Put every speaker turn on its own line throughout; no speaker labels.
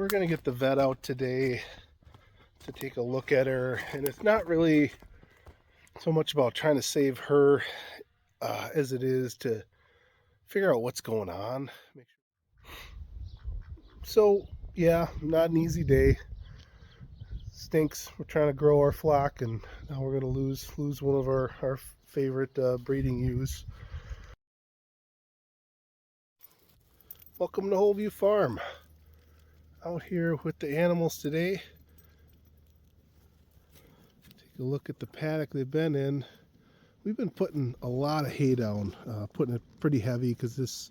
we're going to get the vet out today to take a look at her, and it's not really so much about trying to save her as it is to figure out what's going on. So yeah, not an easy day. Stinks. We're trying to grow our flock, and now we're going to lose one of our favorite breeding ewes. Welcome to Whole View Farm. Out here with the animals today. Take a look at the paddock they've been in. We've been putting a lot of hay down, putting it pretty heavy because this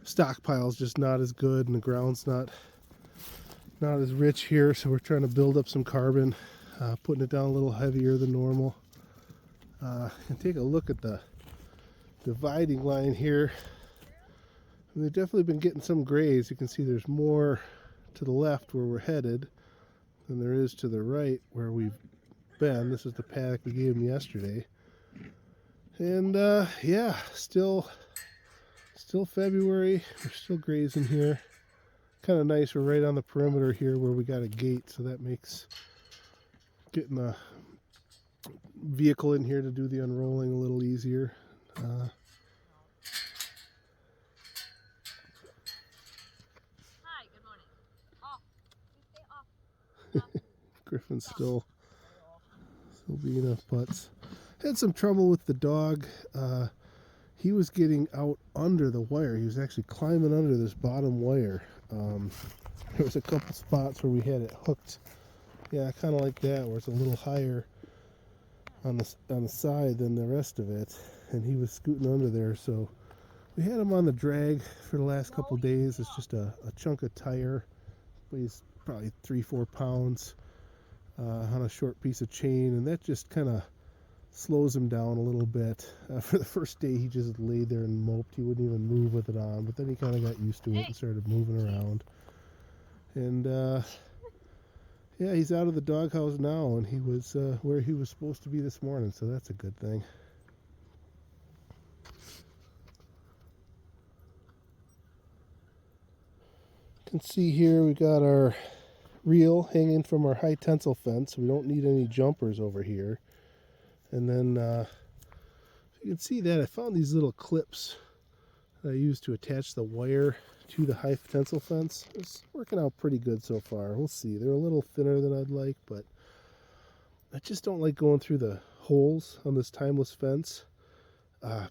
stockpile is just not as good and the ground's not as rich here, so we're trying to build up some carbon, putting it down a little heavier than normal. And take a look at the dividing line here. And they've definitely been getting some graze. You can see there's more to the left where we're headed than there is to the right where we've been. This is the paddock we gave them yesterday. And yeah, still February. We're still grazing here. Kind of nice. We're right on the perimeter here where we got a gate, so that makes getting a vehicle in here to do the unrolling a little easier.
Hi, good morning. Off. You stay off.
Griffin's still being up butts. Had some trouble with the dog. He was getting out under the wire. He was actually climbing under this bottom wire. There was a couple spots where we had it hooked. Yeah, kind of like that, where it's a little higher on the side than the rest of it, and he was scooting under there. So we had him on the drag for the last couple days. It's just a chunk of tire, weighs probably 3-4 pounds on a short piece of chain, and that just kind of slows him down a little bit. For the first day he just laid there and moped. He wouldn't even move with it on, but then he kind of got used to it and started moving around. And yeah, he's out of the doghouse now, and he was where he was supposed to be this morning, so that's a good thing. You can see here we got our reel hanging from our high tensile fence. We don't need any jumpers over here. And then you can see that I found these little clips that I used to attach the wire to the high tensile fence. It's working out pretty good so far. We'll see. They're a little thinner than I'd like, but I just don't like going through the holes on this timeless fence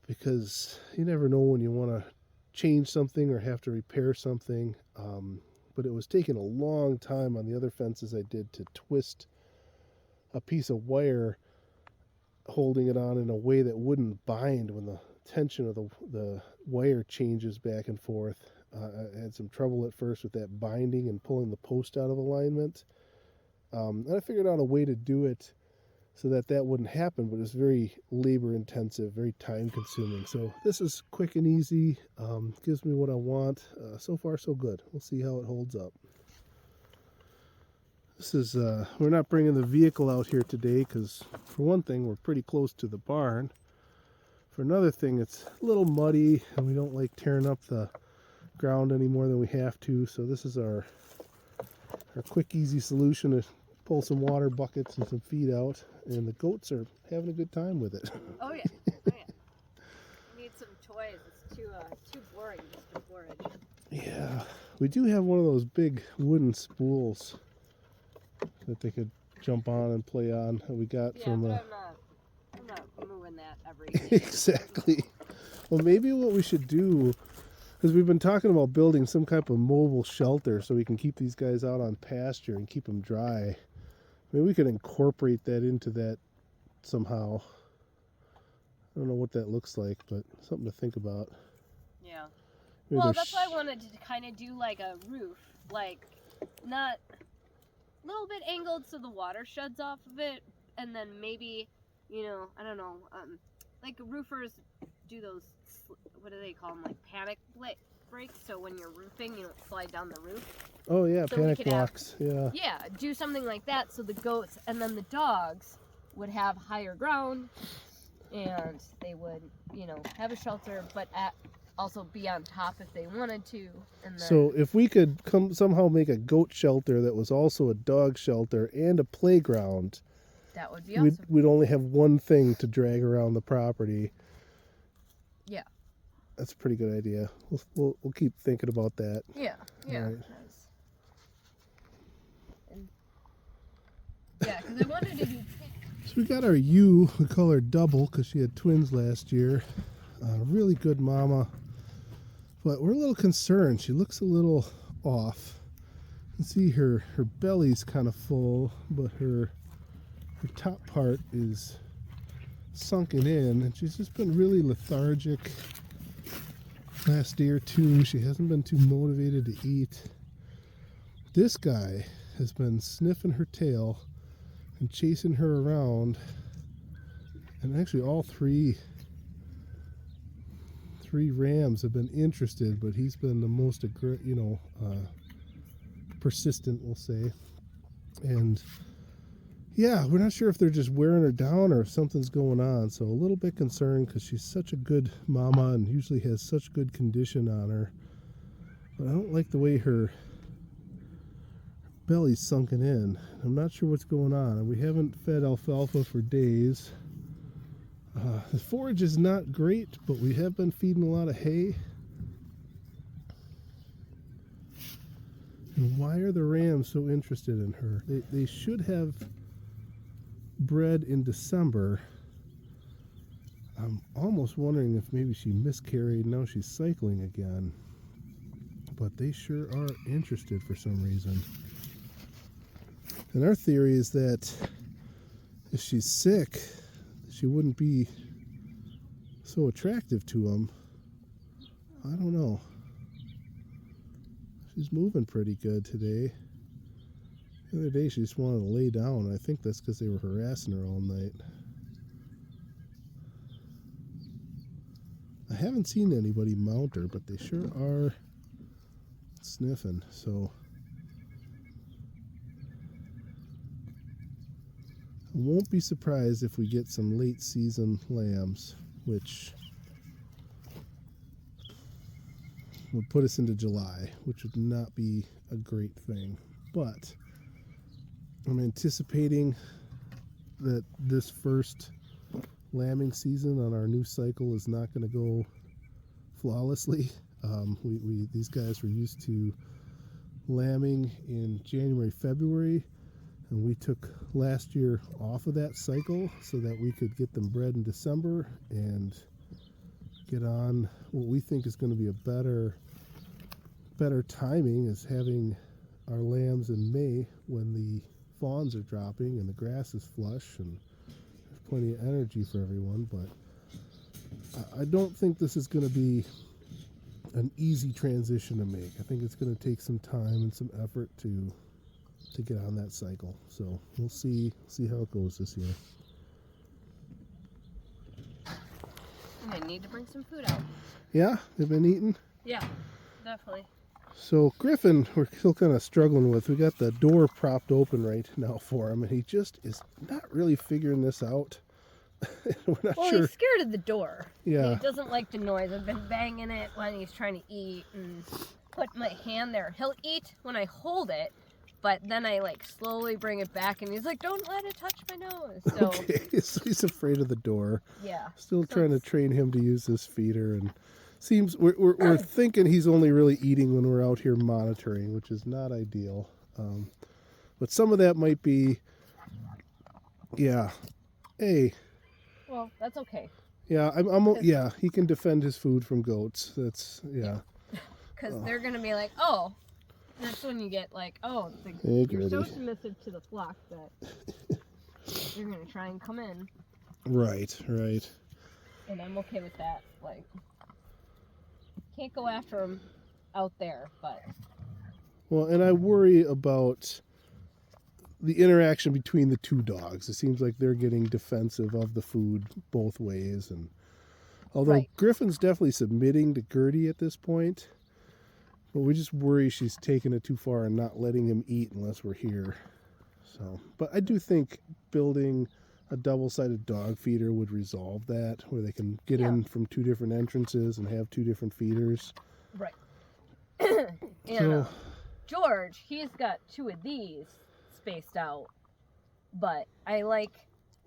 because you never know when you want to change something or have to repair something. But it was taking a long time on the other fences I did to twist a piece of wire, holding it on in a way that wouldn't bind when the tension of the wire changes back and forth. I had some trouble at first with that binding and pulling the post out of alignment. And I figured out a way to do it so that wouldn't happen, but it's very labor intensive, very time consuming. So this is quick and easy, gives me what I want. So far so good. We'll see how it holds up. This is, we're not bringing the vehicle out here today because for one thing we're pretty close to the barn. For another thing, it's a little muddy and we don't like tearing up the ground any more than we have to. So this is our quick easy solution to pull some water buckets and some feed out, and the goats are having a good time with it.
Oh yeah, oh yeah. We need some toys. It's too boring just to forage.
Yeah, we do have one of those big wooden spools that they could jump on and play on that we got from
but I'm not moving that every day.
Exactly. Well, maybe what we should do, because we've been talking about building some type of mobile shelter so we can keep these guys out on pasture and keep them dry. Maybe we could incorporate that into that somehow. I don't know what that looks like, but something to think about.
Yeah.
Maybe
Well, that's why I wanted to kind of do like a roof, like not a little bit angled so the water sheds off of it, and then maybe, I don't know, like roofers do those, what do they call them, like panic breaks, so when you're roofing you don't slide down the roof.
Oh yeah,
so
panic blocks. Yeah,
do something like that so the goats and then the dogs would have higher ground and they would have a shelter, but at also be on top if they wanted to. And then,
So if we could somehow make a goat shelter that was also a dog shelter and a playground,
that would be awesome.
we'd only have one thing to drag around the property.
Yeah.
That's a pretty good idea. We'll keep thinking about that.
Yeah. Yeah.
Right.
Yeah, because I wanted to do.
So we got our ewe. We call her Double because she had twins last year. Really good mama. But we're a little concerned. She looks a little off. You can see her belly's kind of full, but her top part is sunken in, and she's just been really lethargic last day or two. She hasn't been too motivated to eat. This guy has been sniffing her tail and chasing her around, and actually all three rams have been interested, but he's been the most persistent, we'll say. And yeah, we're not sure if they're just wearing her down or if something's going on, so a little bit concerned because she's such a good mama and usually has such good condition on her. But I don't like the way her belly's sunken in. I'm not sure what's going on, and we haven't fed alfalfa for days. The forage is not great, but we have been feeding a lot of hay. And why are the rams so interested in her? They should have bred in December. I'm almost wondering if maybe she miscarried, now she's cycling again. But they sure are interested for some reason. And our theory is that if she's sick, she wouldn't be so attractive to them. I don't know. She's moving pretty good today. The other day she just wanted to lay down. I think that's because they were harassing her all night. I haven't seen anybody mount her, but they sure are sniffing, so I won't be surprised if we get some late season lambs, which would put us into July, which would not be a great thing. But I'm anticipating that this first lambing season on our new cycle is not going to go flawlessly. These guys were used to lambing in January, February, and we took last year off of that cycle so that we could get them bred in December and get on what we think is going to be a better timing, is having our lambs in May when the fawns are dropping and the grass is flush and there's plenty of energy for everyone. But I don't think this is going to be an easy transition to make. I think it's going to take some time and some effort to get on that cycle. So we'll see how it goes this year.
I need to bring some food out.
Yeah, they've been eating?
Yeah, definitely.
So Griffin, we're still kind of struggling with. We got the door propped open right now for him, and he just is not really figuring this out. We're not sure.
He's scared of the door.
Yeah.
He doesn't like the noise. I've been banging it when he's trying to eat and put my hand there. He'll eat when I hold it, but then I slowly bring it back, and he's like, "Don't let it touch my nose." So,
okay, so he's afraid of the door.
Yeah.
Still trying to train him to use this feeder, and seems we're thinking he's only really eating when we're out here monitoring, which is not ideal. But some of that might be, yeah. Hey.
Well, that's okay.
Yeah, yeah. He can defend his food from goats. That's yeah.
Because they're gonna be like, oh. That's when you get you're so submissive to the flock that you're gonna try and come in.
Right.
And I'm okay with that. Can't go after them out there, but.
Well, and I worry about the interaction between the two dogs. It seems like they're getting defensive of the food both ways, and although Griffin's definitely submitting to Gertie at this point. But we just worry she's taking it too far and not letting him eat unless we're here. So, but I do think building a double-sided dog feeder would resolve that, where they can get in from 2 different entrances and have 2 different feeders.
Right. And
So,
George, he's got 2 of these spaced out, but I like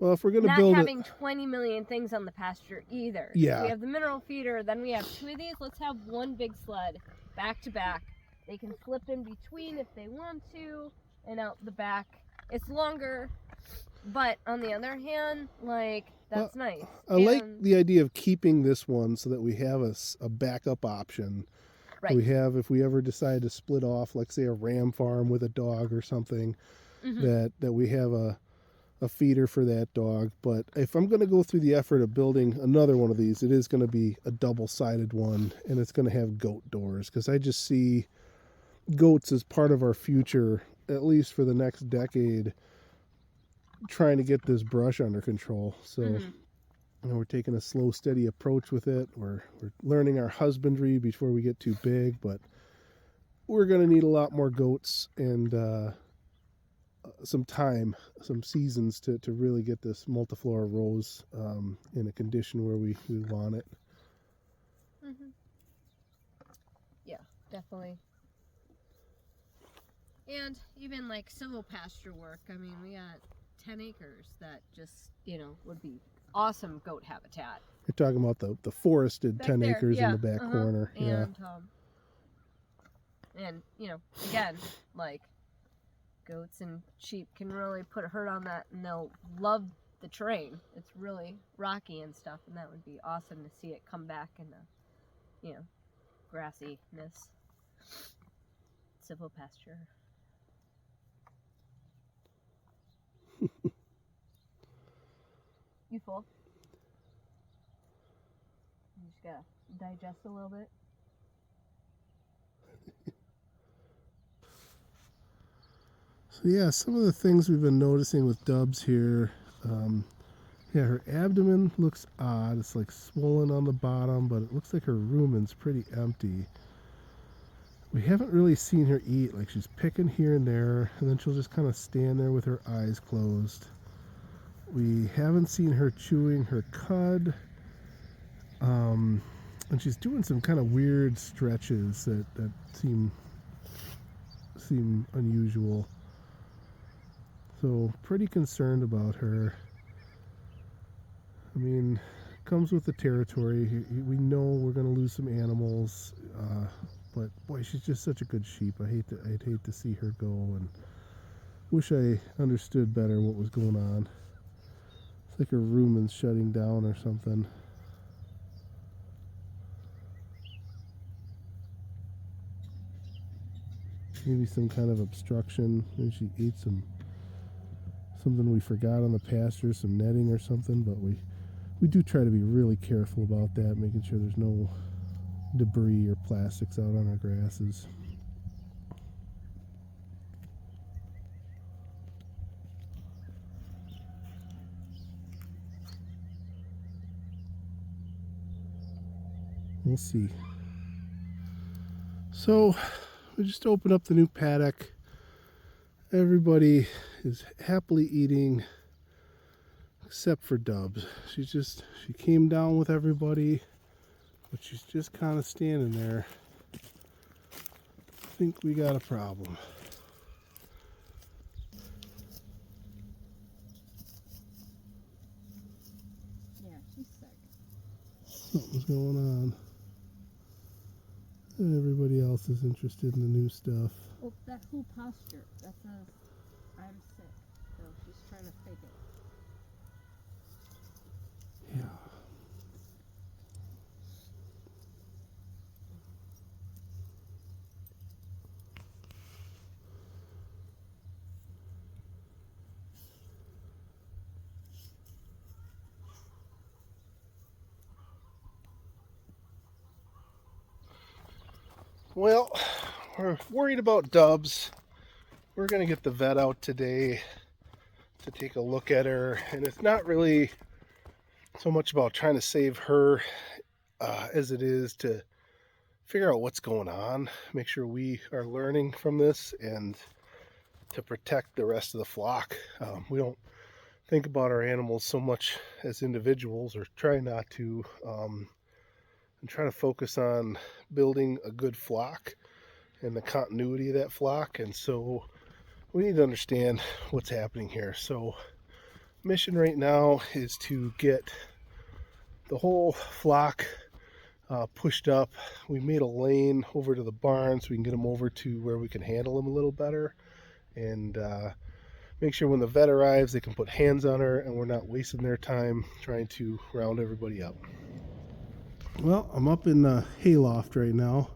well, if we're going to
not
build
having 20 million things on the pasture either.
Yeah.
We have the mineral feeder, then we have 2 of these. Let's have one big sled back to back. They can flip in between if they want to, and out the back. It's longer, but on the other hand, like, that's nice.
I like the idea of keeping this one so that we have a backup option.
Right.
We have, if we ever decide to split off, like say a ram farm with a dog or something, that we have a feeder for that dog. But if I'm going to go through the effort of building another one of these, it is going to be a double-sided one, and it's going to have goat doors, because I just see goats as part of our future, at least for the next decade, trying to get this brush under control. So you know, we're taking a slow, steady approach with it. We're learning our husbandry before we get too big, but we're going to need a lot more goats and some time, some seasons to really get this multiflora rose in a condition where we want it.
Yeah, definitely. And even like silvopasture work, I mean, we got 10 acres that just, you know, would be awesome goat habitat.
You're talking about the forested
Back
10
there,
acres
yeah,
in the back corner.
And you know, again, like, goats and sheep can really put a hurt on that, and they'll love the terrain. It's really rocky and stuff, and that would be awesome to see it come back in the, you know, grassiness. Silvopasture. You full? You just gotta digest a little bit.
So yeah, some of the things we've been noticing with Dubs here, yeah, her abdomen looks odd. It's like swollen on the bottom, but it looks like her rumen's pretty empty. We haven't really seen her eat. Like, she's picking here and there, and then she'll just kind of stand there with her eyes closed. We haven't seen her chewing her cud, and she's doing some kind of weird stretches that seem unusual. So pretty concerned about her. I mean, comes with the territory. We know we're going to lose some animals, but boy, she's just such a good sheep. I'd hate to see her go, and wish I understood better what was going on. It's like her rumen's shutting down or something. Maybe some kind of obstruction. Maybe she ate something we forgot on the pasture, some netting or something, but we do try to be really careful about that, making sure there's no debris or plastics out on our grasses. We'll see. So we just opened up the new paddock. Everybody is happily eating except for Dubs. She came down with everybody, but she's just kind of standing there. I think we got a problem.
Yeah, she's sick.
Something's going on. And everybody else is interested in the new stuff.
Oh, that whole posture, that says, I'm sick. So she's trying to fake it.
Yeah. Well, we're worried about Dubs. We're going to get the vet out today to take a look at her, and it's not really so much about trying to save her as it is to figure out what's going on, make sure we are learning from this, and to protect the rest of the flock. We don't think about our animals so much as individuals, or try not to, and try to focus on building a good flock and the continuity of that flock. And so we need to understand what's happening here. So mission right now is to get the whole flock pushed up. We made a lane over to the barn so we can get them over to where we can handle them a little better, and make sure when the vet arrives they can put hands on her and we're not wasting their time trying to round everybody up. Well, I'm up in the hayloft right now.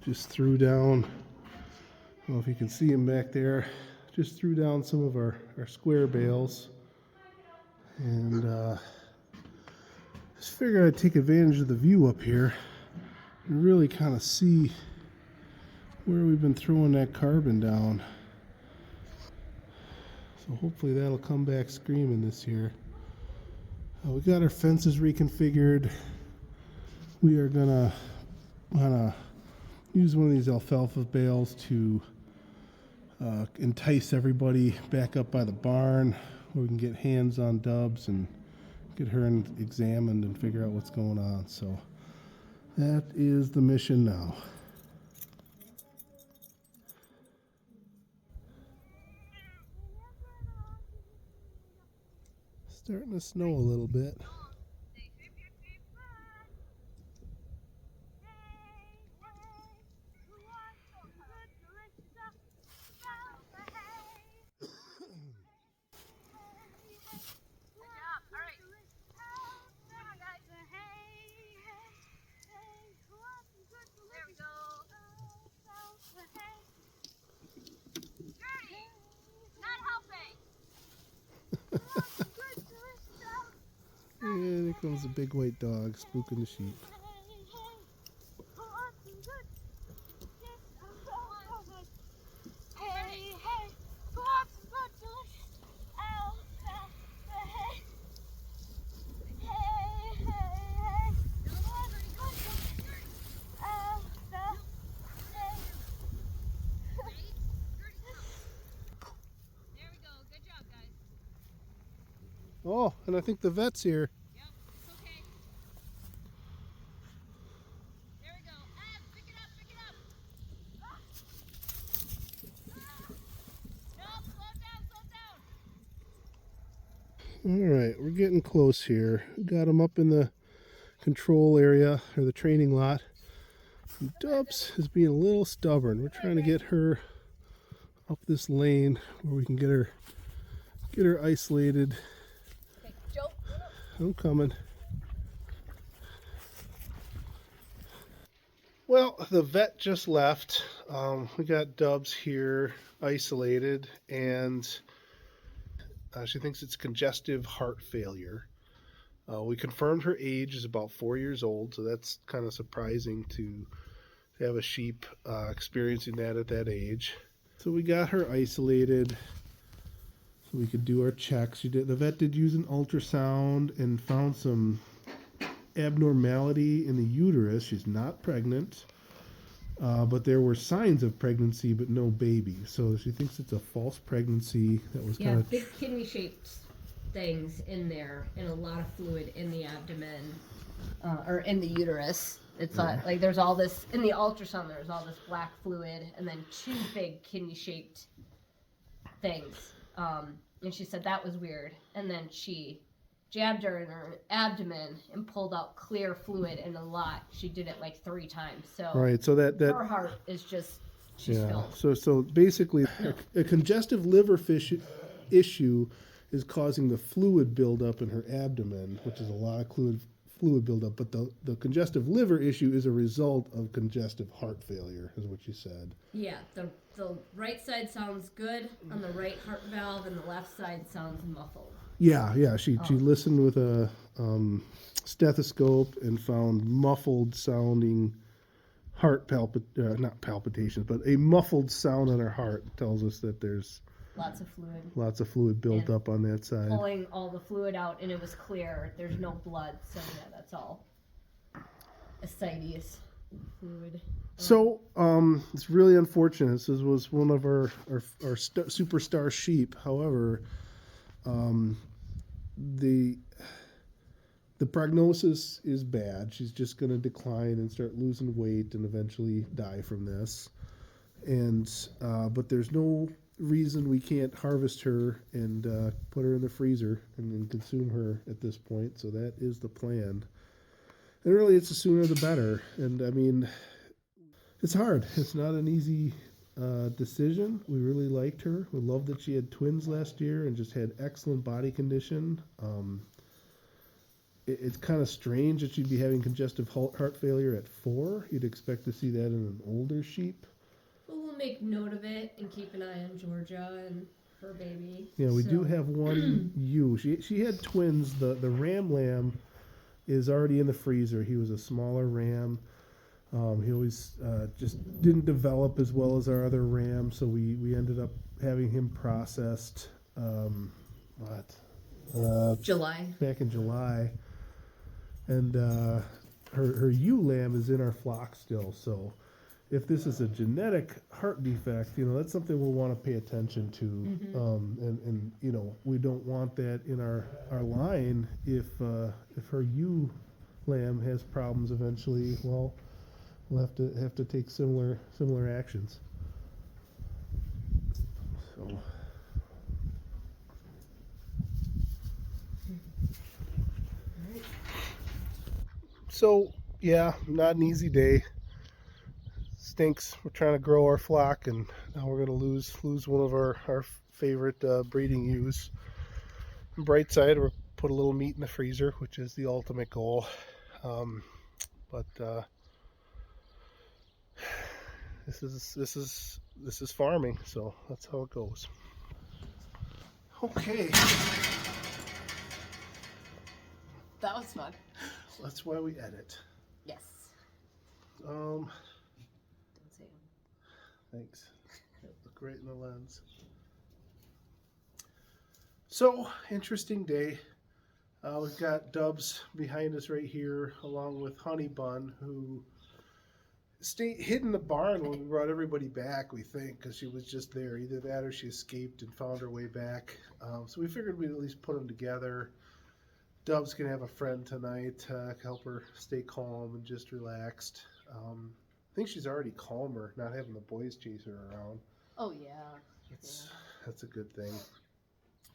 Just threw down, I don't know if you can see them back there, just threw down some of our square bales, and just figured I'd take advantage of the view up here and really kind of see where we've been throwing that carbon down. So hopefully that'll come back screaming this year. We got our fences reconfigured. We are gonna use one of these alfalfa bales to entice everybody back up by the barn where we can get hands on Dubs and get her examined and figure out what's going on. So that is the mission now. Starting to snow a little bit. Yeah, there comes the big white dog spooking the sheep. Oh, and I think the vet's here.
Yep, it's okay. There we go. Pick it up, pick it up. No, slow down, slow down.
All right, we're getting close here. We got him up in the control area, or the training lot. And Dubs is being a little stubborn. We're trying to get her up this lane where we can get her isolated.
Okay, Joe.
I'm coming. Well, the vet just left. We got Dubs here isolated, and she thinks it's congestive heart failure. We confirmed her age is about 4 years old, so that's kind of surprising to have a sheep experiencing that at that age. So we got her isolated so we could do our checks. The vet did use an ultrasound and found some abnormality in the uterus. She's not pregnant, but there were signs of pregnancy but no baby. So she thinks it's a false pregnancy that was kind of
big kidney shaped things in there and a lot of fluid in the abdomen or in the uterus. It's like there's all this in the ultrasound. There's all this black fluid and then 2 big kidney shaped things. And she said that was weird. And then she jabbed her in her abdomen and pulled out clear fluid and a lot. She did it like 3 times. So
right. So that
her heart is just she's filled.
So basically, a congestive liver issue is causing the fluid buildup in her abdomen, which is a lot of fluid buildup. But the congestive liver issue is a result of congestive heart failure, is what you said.
Yeah, the right side sounds good on the right heart valve, and the left side sounds muffled.
Yeah. She listened with a stethoscope and found muffled sounding heart not palpitations, but a muffled sound on her heart. It tells us that there's lots of fluid built up on that side.
Pulling all the fluid out, and it was clear. There's no blood, so yeah, that's all ascites fluid.
So it's really unfortunate. This was one of our superstar sheep. However, Um, the the prognosis is bad. She's just going to decline and start losing weight and eventually die from this. And but there's no reason we can't harvest her and put her in the freezer and consume her at this point. So that is the plan. And really, it's the sooner the better. And I mean, it's hard. It's not an easy decision. We really liked her. We loved that she had twins last year and just had excellent body condition. It's kind of strange that she'd be having congestive heart failure at 4. You'd expect to see that in an older sheep.
Well, we'll make note of it and keep an eye on Georgia and her baby.
Yeah, we do have one ewe. She had twins. The ram lamb is already in the freezer. He was a smaller ram. He always just didn't develop as well as our other ram, so we ended up having him processed.
July.
Back in July. And her ewe lamb is in our flock still. So if this is a genetic heart defect, that's something we'll want to pay attention to. And we don't want that in our line. If her ewe lamb has problems eventually, well, we'll have to take similar actions. So yeah, not an easy day. Stinks. We're trying to grow our flock, and now we're going to lose one of our favorite breeding ewes. On the bright side, we'll put a little meat in the freezer, which is the ultimate goal. But this is farming, so that's how it goes. Okay.
That was fun.
That's why we edit.
Yes.
Don't
say
Thanks. Look right in the lens. So, interesting day. We've got Dubs behind us right here, along with Honey Bun, who hid in the barn when we brought everybody back, we think, because she was just there. Either that or she escaped and found her way back. So we figured we'd at least put them together. Dub's going to have a friend tonight, help her stay calm and just relaxed. I think she's already calmer, not having the boys chase her around.
Oh, yeah.
That's a good thing.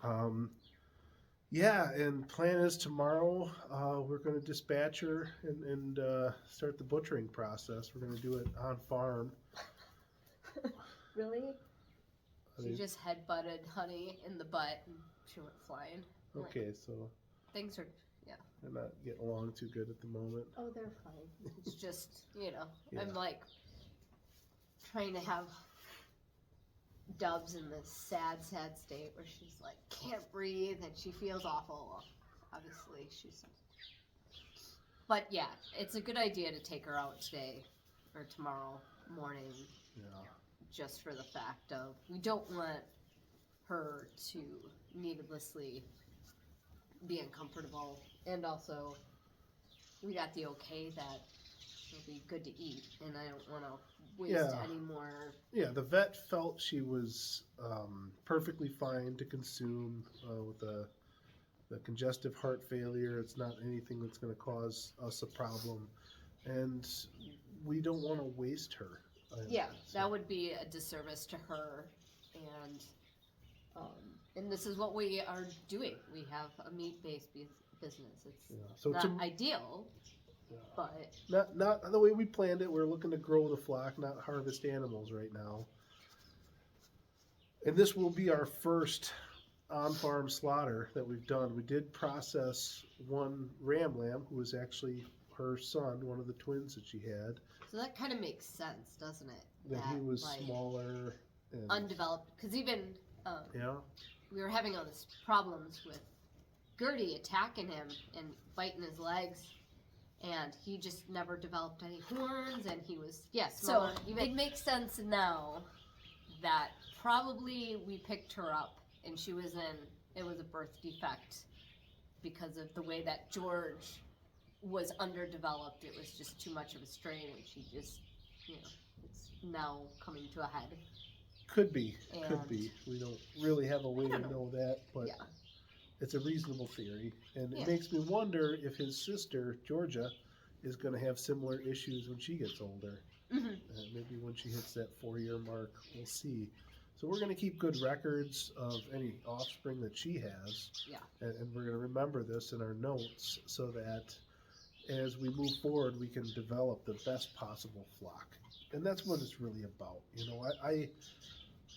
And plan is tomorrow we're going to dispatch her and start the butchering process. We're going to do it on farm.
Really? She just headbutted Honey in the butt and she went flying.
Okay, so
things are,
they're not getting along too good at the moment.
Oh, they're fine. It's just,
Yeah.
I'm like trying to have Dubs in this sad state where she's like can't breathe and she feels awful. Obviously, but yeah, it's a good idea to take her out today or tomorrow morning.
Yeah.
Just for the fact of we don't want her to needlessly be uncomfortable, and also we got the okay that she'll be good to eat, and I don't want to waste any more.
Yeah, the vet felt she was perfectly fine to consume with the congestive heart failure. It's not anything that's going to cause us a problem, and we don't want to waste her.
That would be a disservice to her, and this is what we are doing. We have a meat-based business. It's not ideal, but
not the way we planned it. We're looking to grow the flock, not harvest animals right now. And this will be our first on-farm slaughter that we've done. We did process one ram lamb who was actually her son, one of the twins that she had.
So that kind of makes sense, doesn't it?
That he was smaller and
undeveloped. Because even we were having all these problems with Gertie attacking him and biting his legs, and he just never developed any horns, and he was smaller. So it makes sense now that probably we picked her up, and it was a birth defect because of the way that George was underdeveloped. It was just too much of a strain, and she just, it's now coming to a head.
Could be. We don't really have a way to know that, but it's a reasonable theory, and
Yeah.
it makes me wonder if his sister Georgia is going to have similar issues when she gets older.
Mm-hmm.
Maybe when she hits that 4-year mark, we'll see. So we're going to keep good records of any offspring that she has.
Yeah.
And we're going to remember this in our notes so that as we move forward, we can develop the best possible flock. And that's what it's really about. You know,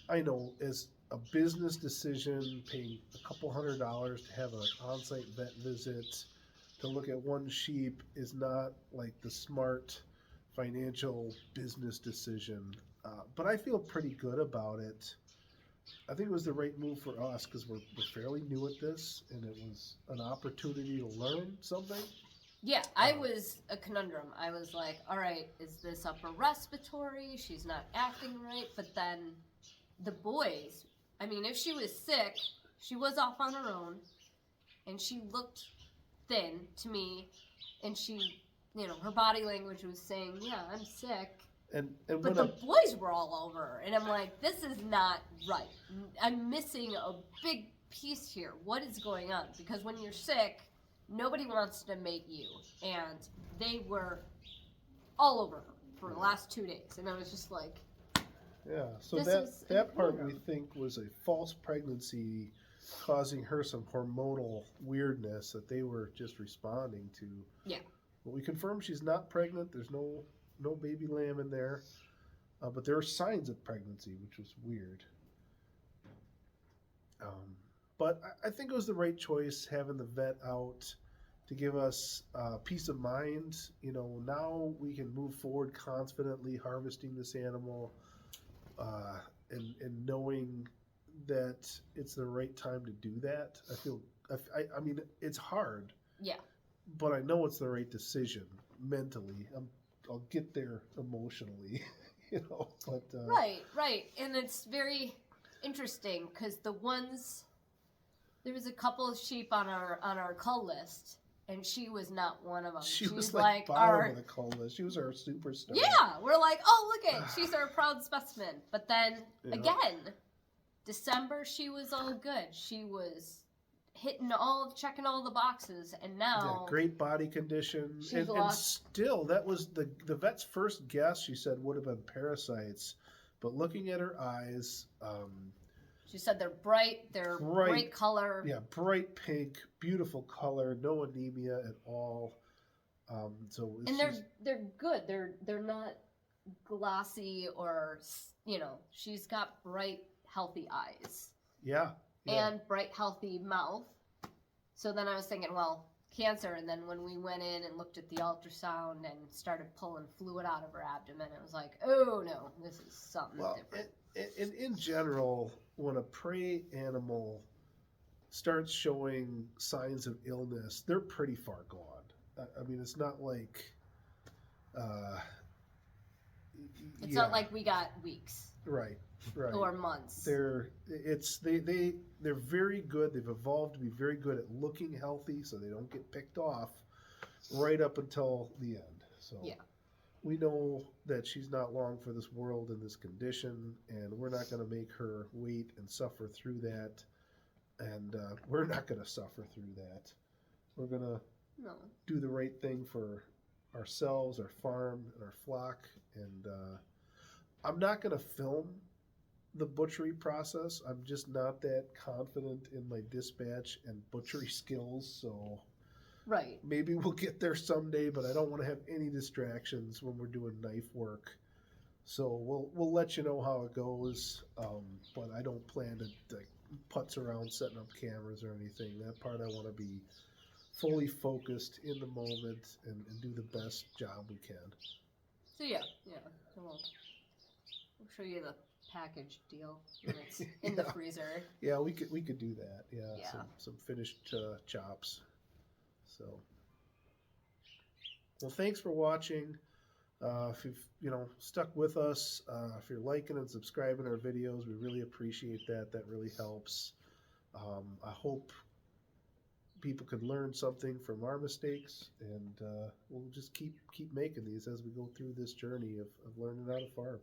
I know as a business decision, paying a couple $100 to have an on-site vet visit to look at one sheep is not like the smart financial business decision. But I feel pretty good about it. I think it was the right move for us because we're fairly new at this, and it was an opportunity to learn something.
Yeah, I was a conundrum. I was like, all right, is this upper respiratory? She's not acting right. But then the boys, I mean, if she was sick, she was off on her own, and she looked thin to me, and she, you know, her body language was saying, yeah, I'm sick.
And
But the boys were all over her, and I'm like, this is not right. I'm missing a big piece here. What is going on? Because when you're sick, nobody wants to mate you, and they were all over her for the last 2 days, and I was just like,
yeah, so
this
that
is
that part
incredible.
we think was a false pregnancy causing her some hormonal weirdness that they were just responding to.
Yeah.
But we confirmed she's not pregnant. There's no baby lamb in there. But there are signs of pregnancy, which was weird. But I think it was the right choice having the vet out to give us peace of mind. You know, now we can move forward confidently harvesting this animal and knowing that it's the right time to do that. I mean, it's hard.
Yeah.
But I know it's the right decision mentally. I'll get there emotionally, you know. But
Right, and it's very interesting because there was a couple of sheep on our cull list, and she was not one of them.
she was like bottom of the cull list. She was our superstar.
Yeah, we're like, oh, look at, she's our proud specimen. But then again, December she was all good. She was checking all the boxes, and now
great body condition, and still that was the vet's first guess. She said would have been parasites, but looking at her eyes,
she said they're bright color.
Yeah, bright pink, beautiful color, no anemia at all. And
they're good. They're not glossy or, you know, she's got bright, healthy eyes.
Yeah.
And bright, healthy mouth. So then I was thinking, well, cancer. And then when we went in and looked at the ultrasound and started pulling fluid out of her abdomen, it was like, oh no, this is something different.
In general, when a prey animal starts showing signs of illness, they're pretty far gone. I mean, it's not like
it's not like we got weeks,
right,
or months.
They're very good. They've evolved to be very good at looking healthy, so they don't get picked off right up until the end. So
yeah.
We know that she's not long for this world in this condition, and we're not going to make her wait and suffer through that. And we're not going to suffer through that. We're going to do the right thing for ourselves, our farm, and our flock. And I'm not going to film the butchery process. I'm just not that confident in my dispatch and butchery skills, so
right.
Maybe we'll get there someday, but I don't want to have any distractions when we're doing knife work. So we'll let you know how it goes, but I don't plan to putz around setting up cameras or anything. That part I want to be fully focused in the moment and do the best job we can.
So yeah, we'll show you the package deal when it's in the freezer.
Yeah, we could do that. Yeah. Some finished chops. So, well, thanks for watching. If you've stuck with us, if you're liking and subscribing our videos, we really appreciate that. That really helps. I hope people could learn something from our mistakes, and we'll just keep making these as we go through this journey of learning how to farm.